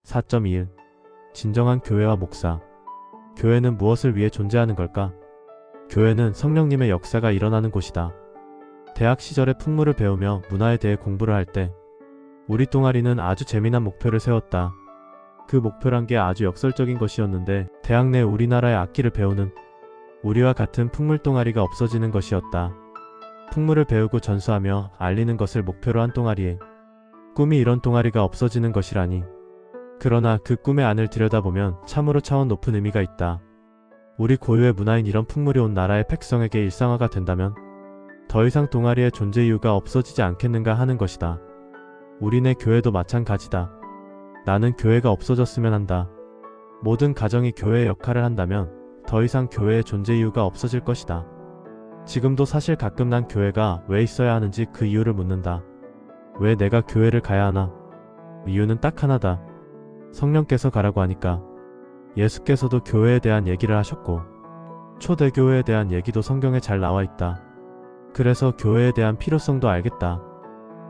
4.21 진정한 교회와 목사. 교회는 무엇을 위해 존재하는 걸까? 교회는 성령님의 역사가 일어나는 곳이다. 대학 시절에 풍물을 배우며 문화에 대해 공부를 할 때 우리 동아리는 아주 재미난 목표를 세웠다. 그 목표란 게 아주 역설적인 것이었는데 대학 내 우리나라의 악기를 배우는 우리와 같은 풍물 동아리가 없어지는 것이었다. 풍물을 배우고 전수하며 알리는 것을 목표로 한 동아리에 꿈이 이런 동아리가 없어지는 것이라니. 그러나 그 꿈의 안을 들여다보면 참으로 차원 높은 의미가 있다. 우리 고유의 문화인 이런 풍물이 온 나라의 백성에게 일상화가 된다면 더 이상 동아리의 존재 이유가 없어지지 않겠는가 하는 것이다. 우리네 교회도 마찬가지다. 나는 교회가 없어졌으면 한다. 모든 가정이 교회의 역할을 한다면 더 이상 교회의 존재 이유가 없어질 것이다. 지금도 사실 가끔 난 교회가 왜 있어야 하는지 그 이유를 묻는다. 왜 내가 교회를 가야 하나? 이유는 딱 하나다. 성령께서 가라고 하니까. 예수께서도 교회에 대한 얘기를 하셨고 초대교회에 대한 얘기도 성경에 잘 나와 있다. 그래서 교회에 대한 필요성도 알겠다.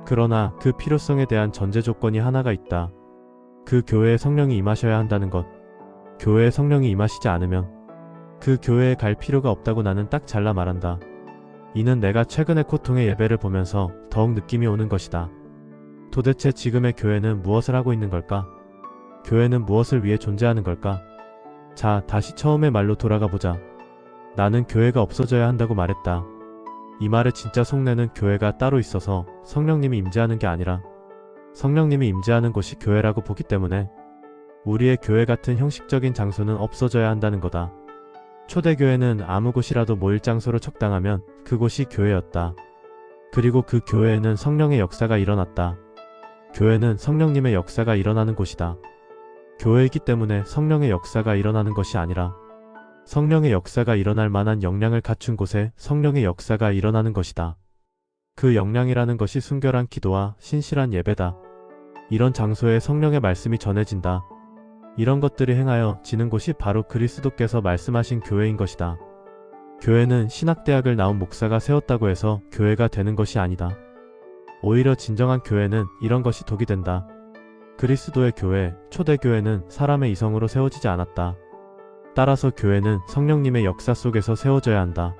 그러나 그 필요성에 대한 전제 조건이 하나가 있다. 그 교회에 성령이 임하셔야 한다는 것. 교회에 성령이 임하시지 않으면 그 교회에 갈 필요가 없다고 나는 딱 잘라 말한다. 이는 내가 최근에 코통의 예배를 보면서 더욱 느낌이 오는 것이다. 도대체 지금의 교회는 무엇을 하고 있는 걸까? 교회는 무엇을 위해 존재하는 걸까? 자, 다시 처음의 말로 돌아가 보자. 나는 교회가 없어져야 한다고 말했다. 이 말의 진짜 속내는 교회가 따로 있어서 성령님이 임재하는 게 아니라 성령님이 임재하는 곳이 교회라고 보기 때문에 우리의 교회 같은 형식적인 장소는 없어져야 한다는 거다. 초대교회는 아무 곳이라도 모일 장소로 적당하면 그곳이 교회였다. 그리고 그 교회에는 성령의 역사가 일어났다. 교회는 성령님의 역사가 일어나는 곳이다. 교회이기 때문에 성령의 역사가 일어나는 것이 아니라 성령의 역사가 일어날 만한 역량을 갖춘 곳에 성령의 역사가 일어나는 것이다. 그 역량이라는 것이 순결한 기도와 신실한 예배다. 이런 장소에 성령의 말씀이 전해진다. 이런 것들이 행하여 지는 곳이 바로 그리스도께서 말씀하신 교회인 것이다. 교회는 신학대학을 나온 목사가 세웠다고 해서 교회가 되는 것이 아니다. 오히려 진정한 교회는 이런 것이 독이 된다. 그리스도의 교회, 초대교회는 사람의 이성으로 세워지지 않았다. 따라서 교회는 성령님의 역사 속에서 세워져야 한다.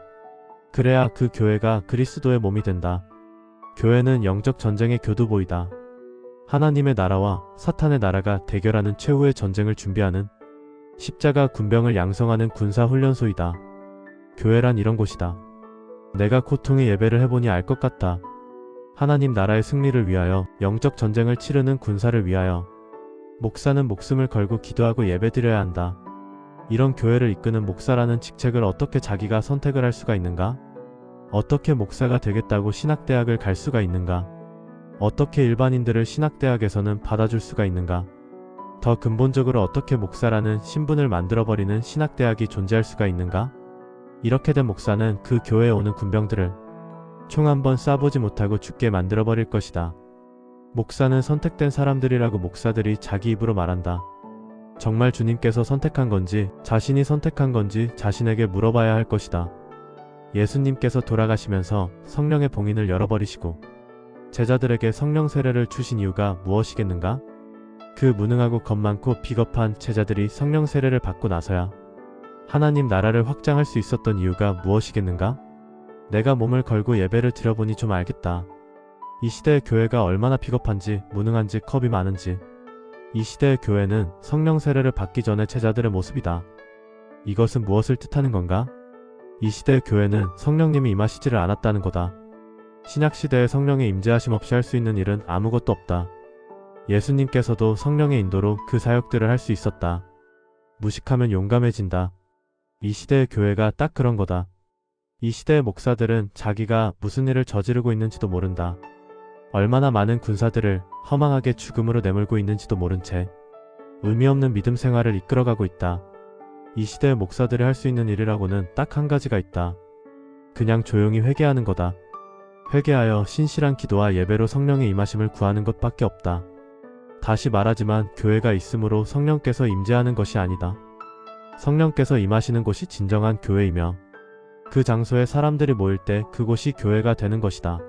그래야 그 교회가 그리스도의 몸이 된다. 교회는 영적 전쟁의 교두보이다. 하나님의 나라와 사탄의 나라가 대결하는 최후의 전쟁을 준비하는 십자가 군병을 양성하는 군사훈련소이다. 교회란 이런 곳이다. 내가 고통의 예배를 해보니 알 것 같다. 하나님 나라의 승리를 위하여 영적 전쟁을 치르는 군사를 위하여 목사는 목숨을 걸고 기도하고 예배드려야 한다. 이런 교회를 이끄는 목사라는 직책을 어떻게 자기가 선택을 할 수가 있는가? 어떻게 목사가 되겠다고 신학대학을 갈 수가 있는가? 어떻게 일반인들을 신학대학에서는 받아줄 수가 있는가? 더 근본적으로 어떻게 목사라는 신분을 만들어버리는 신학대학이 존재할 수가 있는가? 이렇게 된 목사는 그 교회에 오는 군병들을 총 한 번 쏴보지 못하고 죽게 만들어버릴 것이다. 목사는 선택된 사람들이라고 목사들이 자기 입으로 말한다. 정말 주님께서 선택한 건지 자신이 선택한 건지 자신에게 물어봐야 할 것이다. 예수님께서 돌아가시면서 성령의 봉인을 열어버리시고 제자들에게 성령 세례를 주신 이유가 무엇이겠는가? 그 무능하고 겁 많고 비겁한 제자들이 성령 세례를 받고 나서야 하나님 나라를 확장할 수 있었던 이유가 무엇이겠는가? 내가 몸을 걸고 예배를 드려보니 좀 알겠다. 이 시대의 교회가 얼마나 비겁한지 무능한지 겁이 많은지. 이 시대의 교회는 성령 세례를 받기 전에 제자들의 모습이다. 이것은 무엇을 뜻하는 건가? 이 시대의 교회는 성령님이 임하시지를 않았다는 거다. 신약시대에 성령의 임재하심 없이 할 수 있는 일은 아무것도 없다. 예수님께서도 성령의 인도로 그 사역들을 할 수 있었다. 무식하면 용감해진다. 이 시대의 교회가 딱 그런 거다. 이 시대의 목사들은 자기가 무슨 일을 저지르고 있는지도 모른다. 얼마나 많은 군사들을 허망하게 죽음으로 내몰고 있는지도 모른 채 의미 없는 믿음 생활을 이끌어가고 있다. 이 시대의 목사들이 할 수 있는 일이라고는 딱 한 가지가 있다. 그냥 조용히 회개하는 거다. 회개하여 신실한 기도와 예배로 성령의 임하심을 구하는 것밖에 없다. 다시 말하지만 교회가 있으므로 성령께서 임재하는 것이 아니다. 성령께서 임하시는 곳이 진정한 교회이며 그 장소에 사람들이 모일 때 그곳이 교회가 되는 것이다.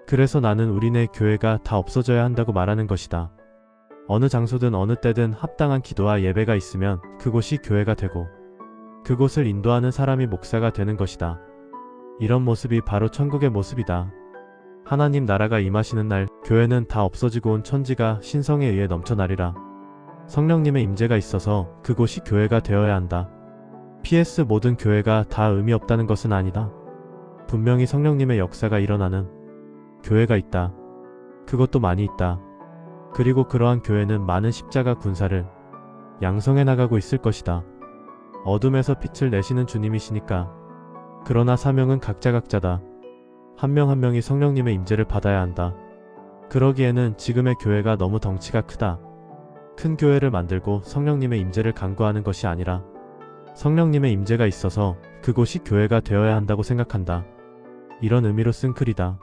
그래서 나는 우리네 교회가 다 없어져야 한다고 말하는 것이다. 어느 장소든 어느 때든 합당한 기도와 예배가 있으면 그곳이 교회가 되고 그곳을 인도하는 사람이 목사가 되는 것이다. 이런 모습이 바로 천국의 모습이다. 하나님 나라가 임하시는 날 교회는 다 없어지고 온 천지가 신성에 의해 넘쳐나리라. 성령님의 임재가 있어서 그곳이 교회가 되어야 한다. PS 모든 교회가 다 의미 없다는 것은 아니다. 분명히 성령님의 역사가 일어나는 교회가 있다. 그것도 많이 있다. 그리고 그러한 교회는 많은 십자가 군사를 양성해 나가고 있을 것이다. 어둠에서 빛을 내시는 주님이시니까. 그러나 사명은 각자다. 한 명 한 명이 성령님의 임재를 받아야 한다. 그러기에는 지금의 교회가 너무 덩치가 크다. 큰 교회를 만들고 성령님의 임재를 간구하는 것이 아니라 성령님의 임재가 있어서 그곳이 교회가 되어야 한다고 생각한다. 이런 의미로 쓴 글이다.